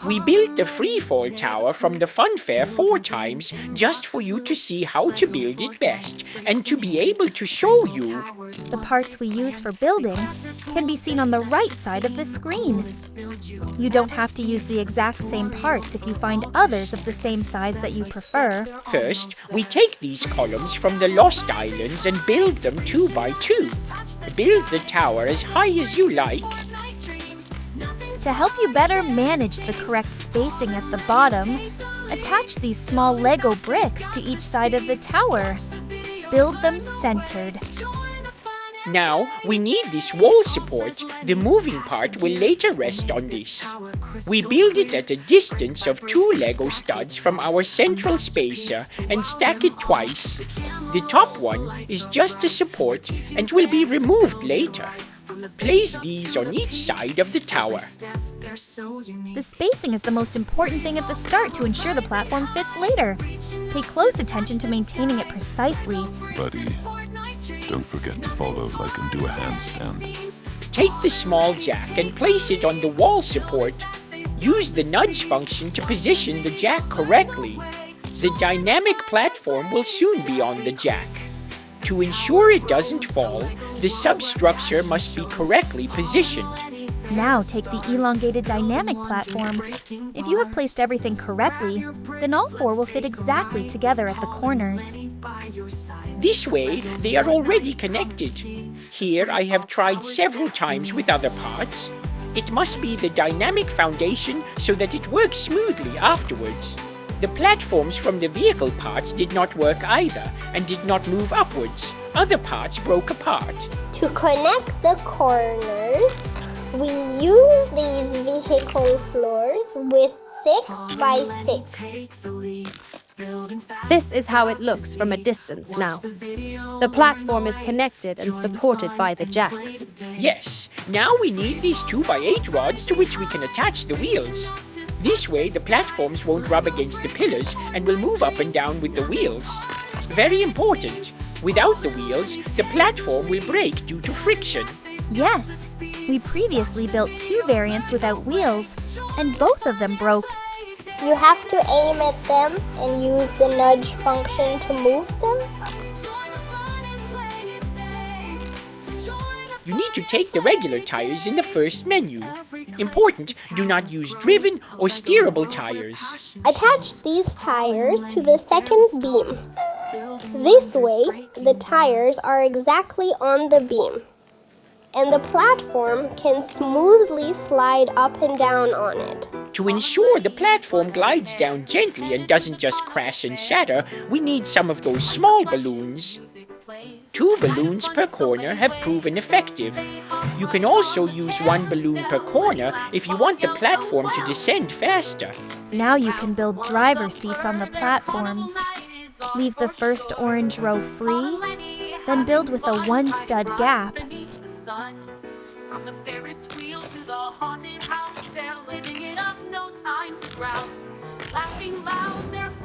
We built the freefall tower from the fun fair 4 times just for you to see how to build it best and to be able to show you. The parts we use for building can be seen on the right side of the screen. You don't have to use the exact same parts if you find others of the same size that you prefer. First, we take these columns from the Lost Islands and build them 2 by 2. Build the tower as high as you like. To help you better manage the correct spacing at the bottom, attach these small Lego bricks to each side of the tower. Build them centered. Now, we need this wall support. The moving part will later rest on this. We build it at a distance of 2 Lego studs from our central spacer and stack it twice. The top one is just a support and will be removed later. Place these on each side of the tower. The spacing is the most important thing at the start to ensure the platform fits later. Pay close attention to maintaining it precisely. Buddy, don't forget to follow like and do a handstand. Take the small jack and place it on the wall support. Use the nudge function to position the jack correctly. The dynamic platform will soon be on the jack. To ensure it doesn't fall, the substructure must be correctly positioned. Now take the elongated dynamic platform. If you have placed everything correctly, then all 4 will fit exactly together at the corners. This way, they are already connected. Here, I have tried several times with other parts. It must be the dynamic foundation so that it works smoothly afterwards. The platforms from the vehicle parts did not work either and did not move upwards. Other parts broke apart. To connect the corners, we use these vehicle floors with 6 by 6. This is how it looks from a distance now. The platform is connected and supported by the jacks. Yes, now we need these 2 by 8 rods to which we can attach the wheels. This way, the platforms won't rub against the pillars and will move up and down with the wheels. Very important. Without the wheels, the platform will break due to friction. Yes, we previously built 2 variants without wheels, and both of them broke. You have to aim at them and use the nudge function to move them. You need to take the regular tires in the first menu. Important, do not use driven or steerable tires. Attach these tires to the second beam. This way, the tires are exactly on the beam, and the platform can smoothly slide up and down on it. To ensure the platform glides down gently and doesn't just crash and shatter, we need some of those small balloons. 2 balloons per corner have proven effective. You can also use 1 balloon per corner if you want the platform to descend faster. Now you can build driver seats on the platforms. Leave the first orange row free, then build with a 1 stud gap.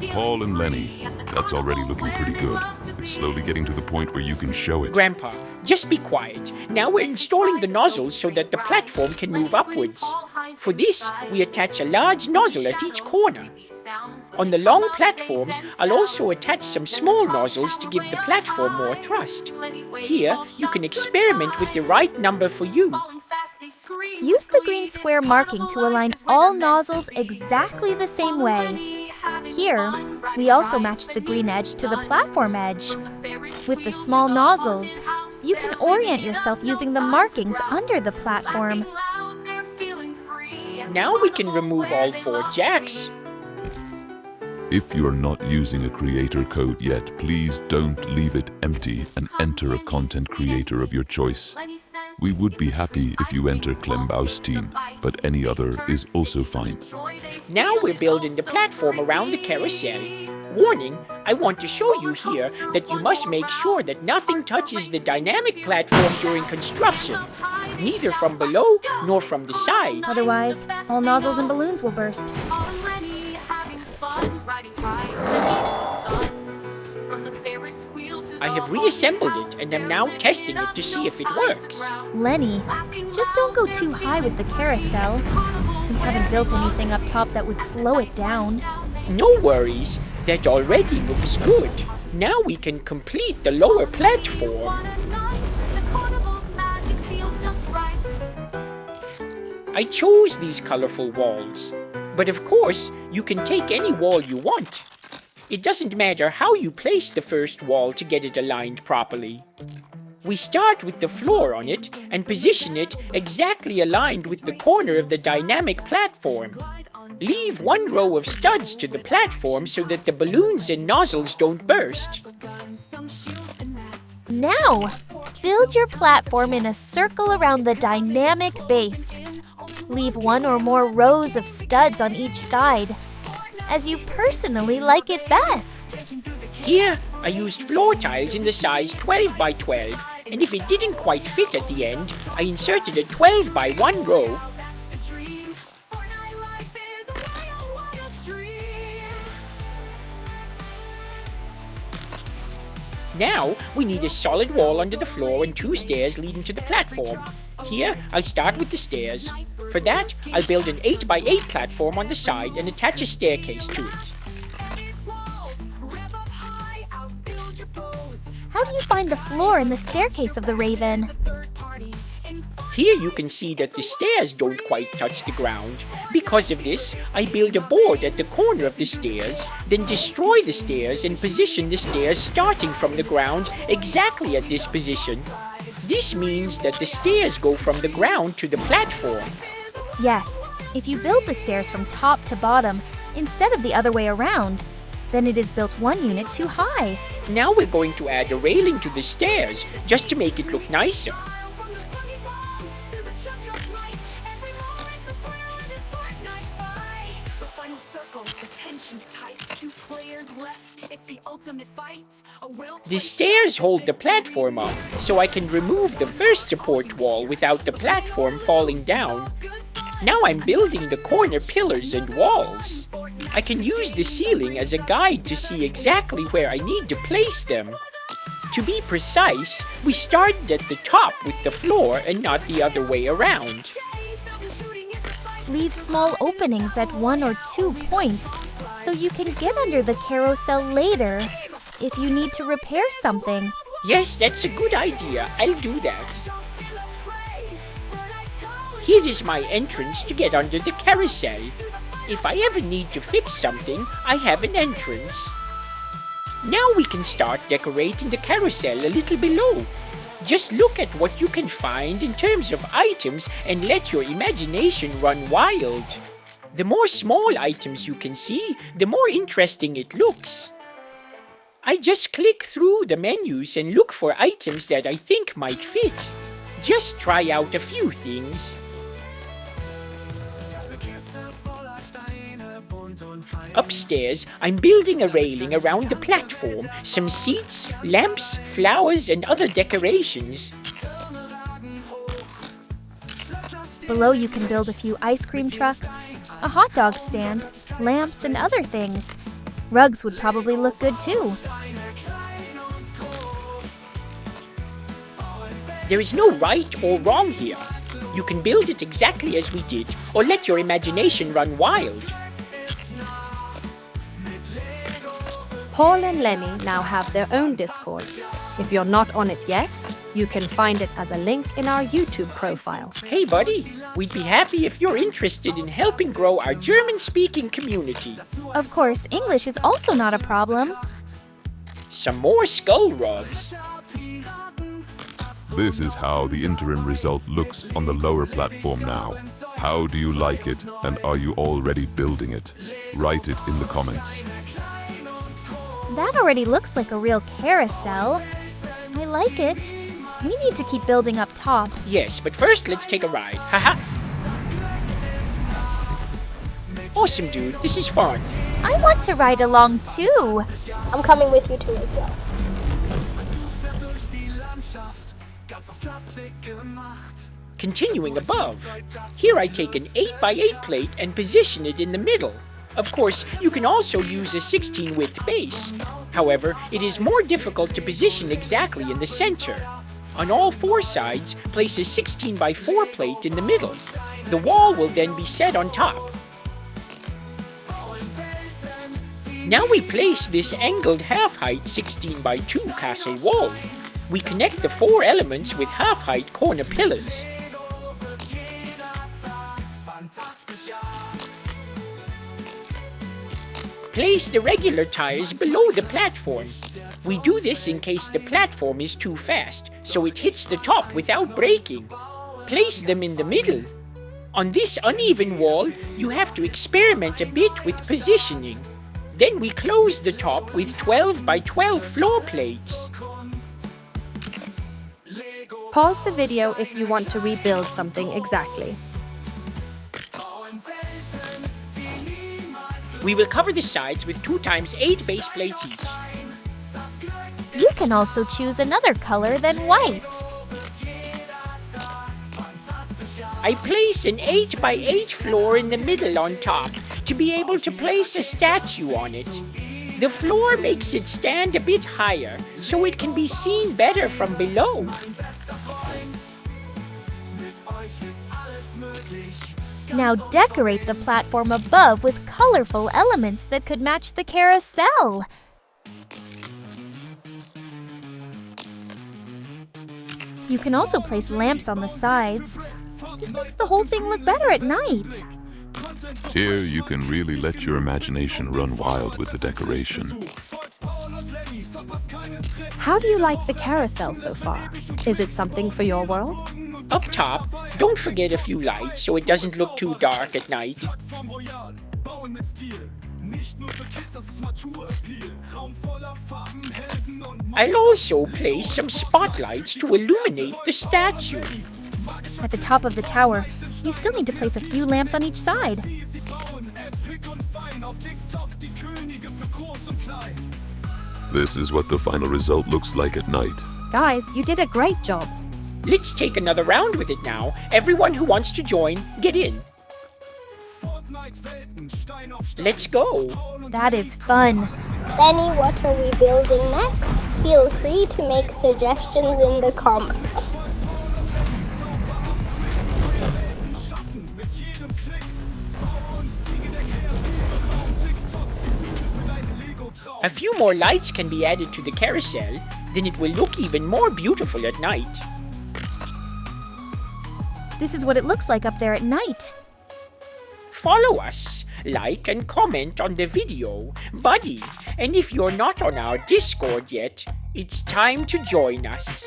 Paul and Lenny, that's already looking pretty good. It's slowly getting to the point where you can show it. Grandpa, just be quiet. Now we're installing the nozzles so that the platform can move upwards. For this, we attach a large nozzle at each corner. On the long platforms, I'll also attach some small nozzles to give the platform more thrust. Here, you can experiment with the right number for you. Use the green square marking to align all nozzles exactly the same way. Here, we also match the green edge to the platform edge. With the small nozzles, you can orient yourself using the markings under the platform. Now we can remove all 4 jacks. If you are not using a creator code yet, please don't leave it empty and enter a content creator of your choice. We would be happy if you enter Klembaus team, but any other is also fine. Now we're building the platform around the carousel. Warning, I want to show you here that you must make sure that nothing touches the dynamic platform during construction, neither from below nor from the side. Otherwise, all nozzles and balloons will burst. I have reassembled it and am now testing it to see if it works. Lenny, just don't go too high with the carousel. We haven't built anything up top that would slow it down. No worries, that already looks good. Now we can complete the lower platform. I chose these colorful walls, but of course, you can take any wall you want. It doesn't matter how you place the first wall to get it aligned properly. We start with the floor on it and position it exactly aligned with the corner of the dynamic platform. Leave one row of studs to the platform so that the balloons and nozzles don't burst. Now, build your platform in a circle around the dynamic base. Leave one or more rows of studs on each side, as you personally like it best. Here, I used floor tiles in the size 12 by 12, and if it didn't quite fit at the end, I inserted a 12 by 1 row. Now, we need a solid wall under the floor and 2 stairs leading to the platform. Here, I'll start with the stairs. For that, I'll build an 8 by 8 platform on the side and attach a staircase to it. How do you find the floor and the staircase of the Raven? Here you can see that the stairs don't quite touch the ground. Because of this, I build a board at the corner of the stairs, then destroy the stairs and position the stairs starting from the ground exactly at this position. This means that the stairs go from the ground to the platform. Yes, if you build the stairs from top to bottom instead of the other way around, then it is built 1 unit too high. Now we're going to add a railing to the stairs just to make it look nicer. The stairs hold the platform up, so I can remove the first support wall without the platform falling down. Now I'm building the corner pillars and walls. I can use the ceiling as a guide to see exactly where I need to place them. To be precise, we started at the top with the floor and not the other way around. Leave small openings at 1 or 2 points so you can get under the carousel later if you need to repair something. Yes, that's a good idea. I'll do that. Here is my entrance to get under the carousel. If I ever need to fix something, I have an entrance. Now we can start decorating the carousel a little below. Just look at what you can find in terms of items and let your imagination run wild. The more small items you can see, the more interesting it looks. I just click through the menus and look for items that I think might fit. Just try out a few things. Upstairs, I'm building a railing around the platform, some seats, lamps, flowers, and other decorations. Below you can build a few ice cream trucks, a hot dog stand, lamps, and other things. Rugs would probably look good too. There is no right or wrong here. You can build it exactly as we did, or let your imagination run wild. Paul and Lenny now have their own Discord. If you're not on it yet, you can find it as a link in our YouTube profile. Hey buddy, we'd be happy if you're interested in helping grow our German-speaking community. Of course, English is also not a problem. Some more skull rugs. This is how the interim result looks on the lower platform now. How do you like it, and are you already building it? Write it in the comments. That already looks like a real carousel. I like it. We need to keep building up top. Yes, but first let's take a ride. Haha. Awesome, dude. This is fun. I want to ride along too. I'm coming with you too as well. Continuing above, here I take an 8 by 8 plate and position it in the middle. Of course, you can also use a 16 width base. However, it is more difficult to position exactly in the center. On all four sides, place a 16 by 4 plate in the middle. The wall will then be set on top. Now we place this angled half-height 16 by 2 castle wall. We connect the four elements with half-height corner pillars. Place the regular tires below the platform. We do this in case the platform is too fast, so it hits the top without braking. Place them in the middle. On this uneven wall, you have to experiment a bit with positioning. Then we close the top with 12 by 12 floor plates. Pause the video if you want to rebuild something exactly. We will cover the sides with 2 times 8 base plates each. You can also choose another color than white. I place an 8 by 8 floor in the middle on top to be able to place a statue on it. The floor makes it stand a bit higher so it can be seen better from below. Now decorate the platform above with colorful elements that could match the carousel. You can also place lamps on the sides. This makes the whole thing look better at night. Here you can really let your imagination run wild with the decoration. How do you like the carousel so far? Is it something for your world? Up top, don't forget a few lights so it doesn't look too dark at night. I'll also place some spotlights to illuminate the statue. At the top of the tower, you still need to place a few lamps on each side. This is what the final result looks like at night. Guys, you did a great job. Let's take another round with it now. Everyone who wants to join, get in. Let's go. That is fun. Lenny, what are we building next? Feel free to make suggestions in the comments. A few more lights can be added to the carousel, then it will look even more beautiful at night. This is what it looks like up there at night. Follow us, like and comment on the video, buddy. And if you're not on our Discord yet, it's time to join us.